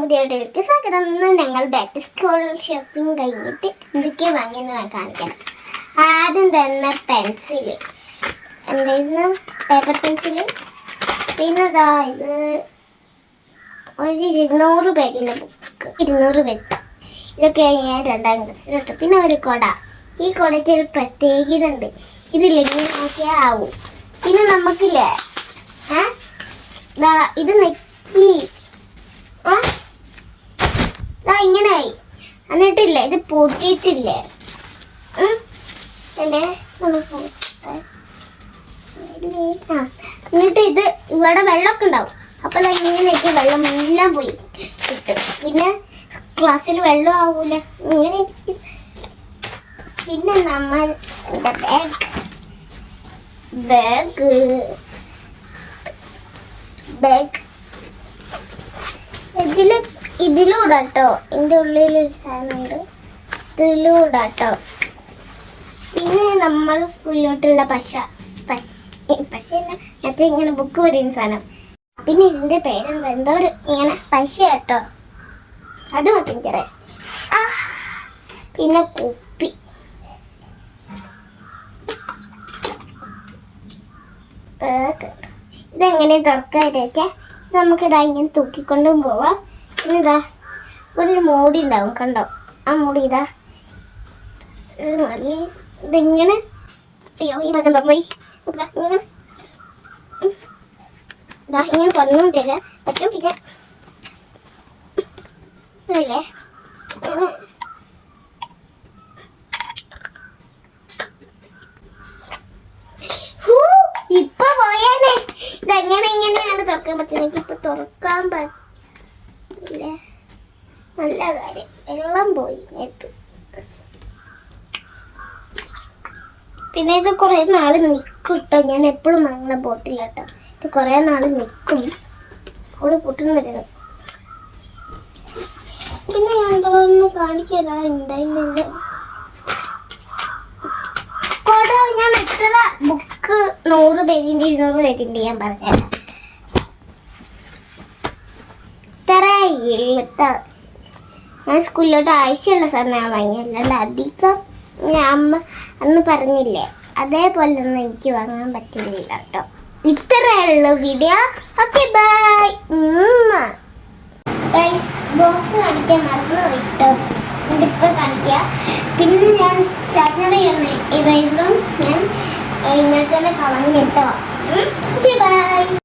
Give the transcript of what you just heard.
പുതിയ സ്വാഗതം. ഇന്ന് ഞങ്ങൾ ബാക്ക് ടു സ്കൂൾ ഷോപ്പിംഗ് കഴിഞ്ഞിട്ട് എന്തൊക്കെയാ വാങ്ങിയെന്ന് ഞാൻ കാണിക്കണം. ആദ്യം തന്നെ പെൻസിൽ, എന്തായിരുന്നു പേപ്പർ പെൻസിൽ. പിന്നെ ഇതാ ഇത് ഒരു 200 പേജിൻ്റെ ബുക്ക്, 200 പേജ്. ഇതൊക്കെ ഞാൻ 2ാം ക്ലാസ്സിലിട്ടു. പിന്നെ ഒരു കുട. ഈ കുടയ്ക്ക് ഒരു പ്രത്യേകത ഉണ്ട്, ഇതിലിങ്ങനെ നോക്കിയാൽ ആവും. പിന്നെ നമുക്കില്ലേ ഇത് നെക്കി ഇങ്ങനായി എന്നിട്ടില്ലേ ഇത് പൊട്ടിയിട്ടില്ലേ അല്ലേ എന്നിട്ട് ഇത് ഇവിടെ വെള്ളമൊക്കെ ഉണ്ടാവും. അപ്പൊ ഇങ്ങനെയൊക്കെ വെള്ളം എല്ലാം പോയി കിട്ടും. പിന്നെ ക്ലാസ്സിൽ വെള്ളം ആവൂല ഇങ്ങനെ. പിന്നെ നമ്മൾ ബാഗ് ഇതിലൂടാട്ടോ, ഇതിൻ്റെ ഉള്ളിലൊരു സാധനമുണ്ട്, ഇതിലൂടാട്ടോ. പിന്നെ നമ്മൾ സ്കൂളിലോട്ടുള്ള പശയല്ല, നേരത്തെ ഇങ്ങനെ ബുക്ക് വരുന്ന സാധനം. പിന്നെ ഇതിൻ്റെ പേരെന്താ, എന്തോ ഒരു ഇങ്ങനെ പശ കേട്ടോ, അത് മൊത്തം ചെറിയ. പിന്നെ കുപ്പി, ഇതെങ്ങനെ തുറക്കാതിരിക്കെ നമുക്കിതാ ഇങ്ങനെ തൂക്കിക്കൊണ്ടും പോവാം. പിന്നെ ഇതാ ഇവിടെ ഒരു മൂടി ഉണ്ടാവും, കണ്ടോ? ആ മൂടി ഇതാ ഇതിങ്ങനെ. അയ്യോ ഈ മകൻ പോയി ഇങ്ങനെ ഇങ്ങനെ പറഞ്ഞു തരാൻ പറ്റും. പിന്നെ ഇല്ലേ ഇപ്പൊ പോയാലേ ഇതെങ്ങനെയാണ് തുറക്കാൻ പറ്റുന്നത്. ഇപ്പൊ തുറക്കാൻ പറ്റില്ലേ, നല്ല കാര്യം. വെള്ളം പോയി നേരത്ത്. പിന്നെ ഇത് കുറെ നാള് നിൽക്കും കേട്ടോ. ഞാൻ എപ്പോഴും വാങ്ങുന്ന ബോട്ടിൽ കേട്ടോ. ഇത് കുറെ നാള് നിൽക്കും, സ്കൂളിൽ പൊട്ടുന്ന വരുന്നത്. പിന്നെ ഞാൻ എന്തോന്ന് കാണിക്കാനുണ്ടായിരുന്നില്ല. ഞാൻ എത്ര ബുക്ക് 100 പേജിന്റെ 200 പേജിന്റെ ഞാൻ പറഞ്ഞുതരാം. ഞാൻ സ്കൂളിലോട്ട് ആവശ്യമുള്ള സമയം വാങ്ങി, അല്ലാണ്ട് അധികം ഞാൻ അമ്മ അന്ന് പറഞ്ഞില്ലേ അതേപോലെ ഒന്നും എനിക്ക് വാങ്ങാൻ പറ്റില്ല കേട്ടോ. ഇത്രയുള്ള വീഡിയോ. Okay bye. ബോക്സ് കാണിക്കാൻ മറന്നു കേട്ടോ, ഇപ്പൊ കാണിക്കുക. പിന്നെ ഞാൻ ഷാർപ്നർ ഇറേസറും ഞാൻ ഇന്നലെ തന്നെ കളഞ്ഞിട്ടോ. Okay bye.